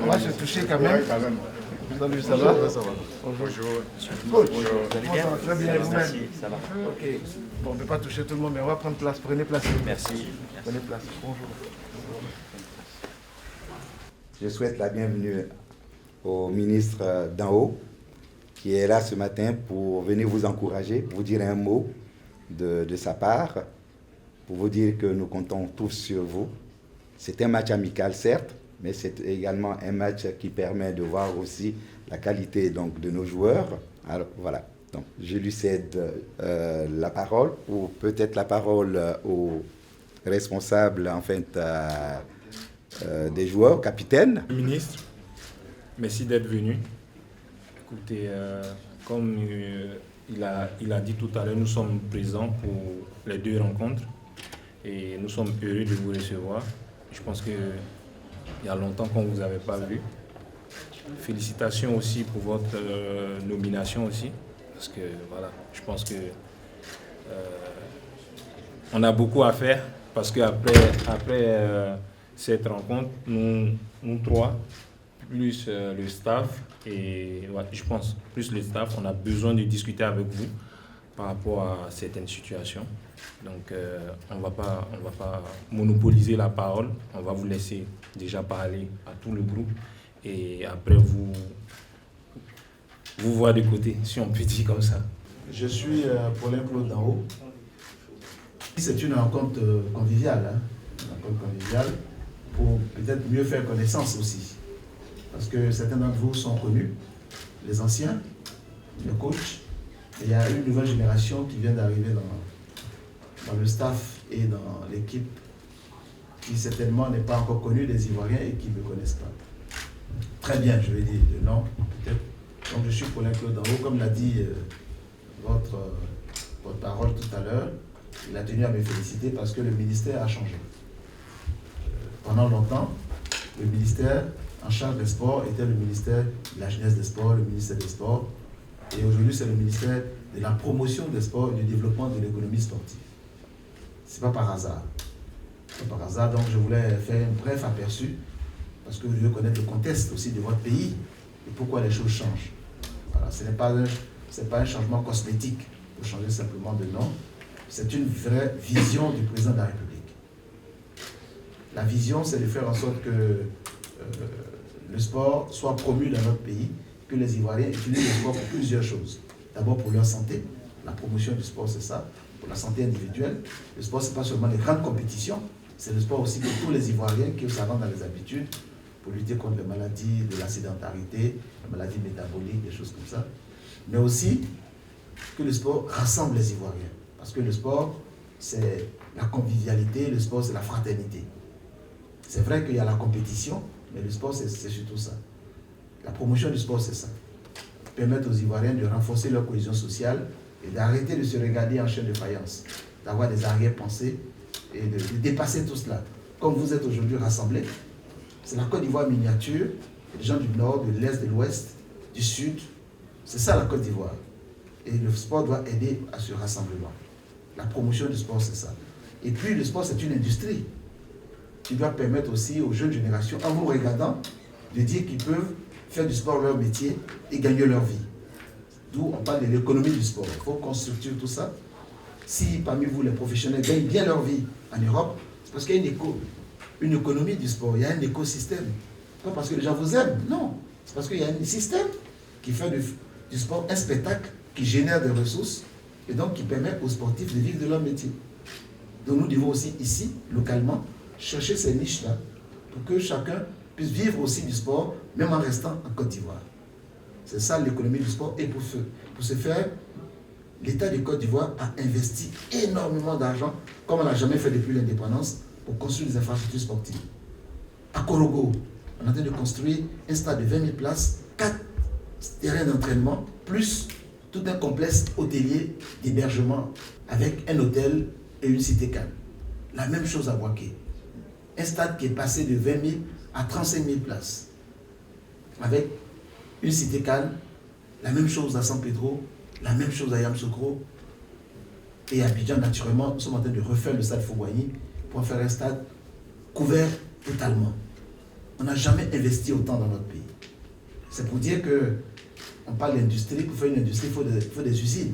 On va se toucher quand même. Salut, ça va? Ça va. Bonjour. Coach, Bonjour. vous allez bien? Très bien, vous-même? Merci, ça va. Ok. Bon, on ne peut pas toucher tout le monde, mais on va prendre place. Prenez place. Merci. Prenez place. Bonjour. Je souhaite la bienvenue au ministre d'en haut qui est là ce matin pour venir vous encourager, vous dire un mot de sa part, pour vous dire que nous comptons tous sur vous. C'est un match amical, certes, mais c'est également un match qui permet de voir aussi la qualité donc, de nos joueurs. Alors voilà, donc, je lui cède la parole, ou peut-être la parole au responsable en fait, des joueurs, capitaine. Ministre, merci d'être venu. Écoutez, comme il a dit tout à l'heure, nous sommes présents pour les deux rencontres et nous sommes heureux de vous recevoir. Je pense qu'il y a longtemps qu'on ne vous avait pas vu. Félicitations aussi pour votre nomination aussi, parce que voilà, je pense que on a beaucoup à faire, parce qu'après cette rencontre, nous trois, plus le staff, et ouais, je pense plus le staff, on a besoin de discuter avec vous par rapport à certaines situations. Donc on va pas monopoliser la parole, on va vous laisser déjà parler à tout le groupe et après vous voir de côté, si on peut dire comme ça. Je suis Paulin Claude d'en haut. C'est une rencontre conviviale, une rencontre conviviale pour peut-être mieux faire connaissance aussi. Parce que certains d'entre vous sont connus, les anciens, les coachs, et il y a une nouvelle génération qui vient d'arriver dans le staff et dans l'équipe qui certainement n'est pas encore connue des Ivoiriens et qui ne me connaissent pas. Très bien, je vais dire le nom, peut-être. Donc je suis Paulin Claude d'en haut, comme l'a dit votre parole tout à l'heure. Il a tenu à me féliciter parce que le ministère a changé. Pendant longtemps, le ministère en charge des sports était le ministère de la jeunesse des sports, le ministère des sports. Et aujourd'hui, c'est le ministère de la promotion des sports et du développement de l'économie sportive. Ce n'est pas par hasard. C'est pas par hasard, donc je voulais faire un bref aperçu parce que vous devez connaître le contexte aussi de votre pays et pourquoi les choses changent. Voilà, ce n'est pas un changement cosmétique pour changer simplement de nom. C'est une vraie vision du président de la République. La vision, c'est de faire en sorte que le sport soit promu dans notre pays, que les Ivoiriens utilisent le sport pour plusieurs choses. D'abord pour leur santé, la promotion du sport c'est ça, pour la santé individuelle. Le sport c'est pas seulement les grandes compétitions, c'est le sport aussi pour tous les Ivoiriens qui s'avancent dans les habitudes, pour lutter contre les maladies de la sédentarité, les maladies métaboliques, des choses comme ça. Mais aussi que le sport rassemble les Ivoiriens. Parce que le sport, c'est la convivialité, le sport, c'est la fraternité. C'est vrai qu'il y a la compétition, mais le sport, c'est surtout ça. La promotion du sport, c'est ça. Permettre aux Ivoiriens de renforcer leur cohésion sociale et d'arrêter de se regarder en chaîne de faïence, d'avoir des arrière-pensées et de dépasser tout cela. Comme vous êtes aujourd'hui rassemblés, c'est la Côte d'Ivoire miniature, les gens du nord, de l'est, de l'ouest, du sud. C'est ça la Côte d'Ivoire. Et le sport doit aider à ce rassemblement. La promotion du sport, c'est ça. Et puis le sport, c'est une industrie qui doit permettre aussi aux jeunes générations, en vous regardant, de dire qu'ils peuvent faire du sport leur métier et gagner leur vie. D'où on parle de l'économie du sport. Il faut qu'on structure tout ça. Si parmi vous, les professionnels gagnent bien leur vie en Europe, c'est parce qu'il y a une économie du sport, il y a un écosystème. Pas parce que les gens vous aiment, non. C'est parce qu'il y a un système qui fait du sport un spectacle qui génère des ressources et donc qui permet aux sportifs de vivre de leur métier. Donc nous devons aussi ici, localement, chercher ces niches-là pour que chacun puisse vivre aussi du sport, même en restant en Côte d'Ivoire. C'est ça l'économie du sport. Et pour ce faire, l'État de Côte d'Ivoire a investi énormément d'argent, comme on n'a jamais fait depuis l'indépendance, pour construire des infrastructures sportives. À Korogo, on est en train de construire un stade de 20 000 places, 4 terrains d'entraînement, plus tout un complexe hôtelier d'hébergement avec un hôtel et une cité calme. La même chose à Boaké. Un stade qui est passé de 20 000 à 35 000 places. Avec une cité calme, la même chose à San Pedro, la même chose à Yamoussoukro. Et à Abidjan, naturellement, nous sommes en train de refaire le stade Fouguagny pour faire un stade couvert totalement. On n'a jamais investi autant dans notre pays. C'est pour dire que on parle d'industrie. Pour faire une industrie, il faut des usines.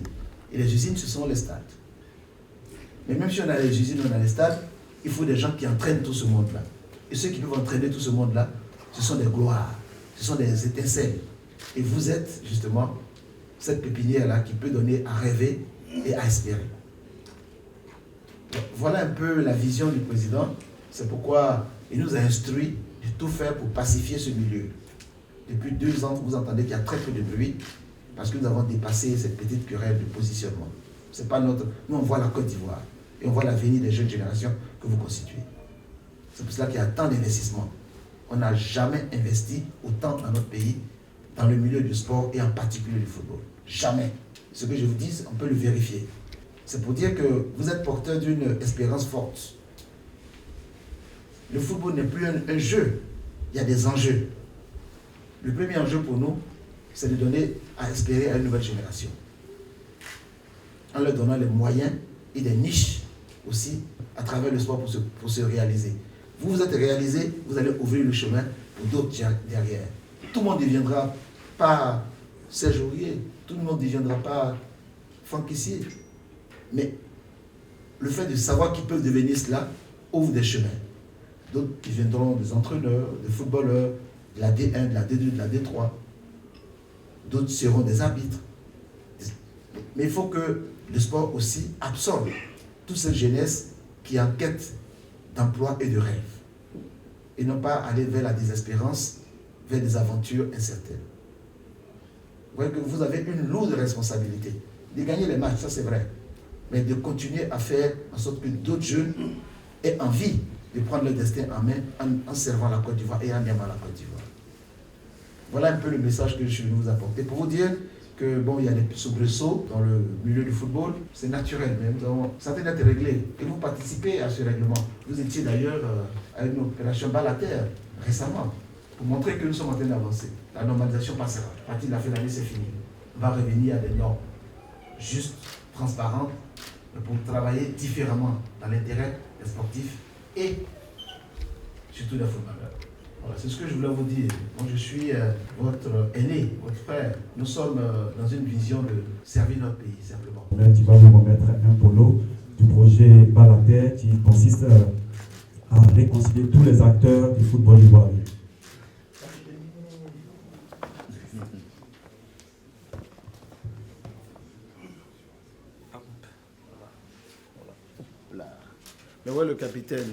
Et les usines, ce sont les stades. Mais même si on a les usines, on a les stades, il faut des gens qui entraînent tout ce monde-là. Et ceux qui peuvent entraîner tout ce monde-là, ce sont des gloires, ce sont des étincelles. Et vous êtes justement cette pépinière-là qui peut donner à rêver et à espérer. Voilà un peu la vision du président. C'est pourquoi il nous a instruit de tout faire pour pacifier ce milieu. Depuis 2 ans, vous entendez qu'il y a très peu de bruit parce que nous avons dépassé cette petite querelle de positionnement. C'est pas notre... Nous, on voit la Côte d'Ivoire et on voit l'avenir des jeunes générations que vous constituez. C'est pour cela qu'il y a tant d'investissements. On n'a jamais investi autant dans notre pays, dans le milieu du sport et en particulier du football. Jamais. Ce que je vous dis, on peut le vérifier. C'est pour dire que vous êtes porteur d'une espérance forte. Le football n'est plus un jeu, il y a des enjeux. Le premier enjeu pour nous, c'est de donner à espérer à une nouvelle génération. En leur donnant les moyens et des niches aussi à travers le sport pour se réaliser. Vous vous êtes réalisé, vous allez ouvrir le chemin pour d'autres derrière. Tout le monde ne deviendra pas Serge Aurier, tout le monde ne deviendra pas Franck Kessié. Mais le fait de savoir qu'ils peuvent devenir cela ouvre des chemins. D'autres deviendront des entraîneurs, des footballeurs, de la D1, de la D2, de la D3. D'autres seront des arbitres. Mais il faut que le sport aussi absorbe toute cette jeunesse qui est en quête d'emploi et de rêve. Et non pas aller vers la désespérance, vers des aventures incertaines. Vous voyez que vous avez une lourde responsabilité. De gagner les matchs, ça c'est vrai. Mais de continuer à faire en sorte que d'autres jeunes aient envie de prendre leur destin en main en servant la Côte d'Ivoire et en aimant la Côte d'Ivoire. Voilà un peu le message que je suis venu vous apporter. Pour vous dire que, bon, il y a des soubresauts dans le milieu du football, c'est naturel, mais nous avons ça d'être réglé. Et vous participez à ce règlement. Vous étiez d'ailleurs avec une opération balle à terre récemment, pour montrer que nous sommes en train d'avancer. La normalisation passera. À partir de la fin de l'année, c'est fini. On va revenir à des normes justes, transparentes, pour travailler différemment dans l'intérêt des sportifs et surtout des footballeurs. Voilà, c'est ce que je voulais vous dire. Moi, je suis votre aîné, votre frère. Nous sommes dans une vision de servir notre pays, simplement. Tu vas nous remettre un polo du projet Balater qui consiste à réconcilier tous les acteurs du football ivoirien. Mais ouais, le capitaine.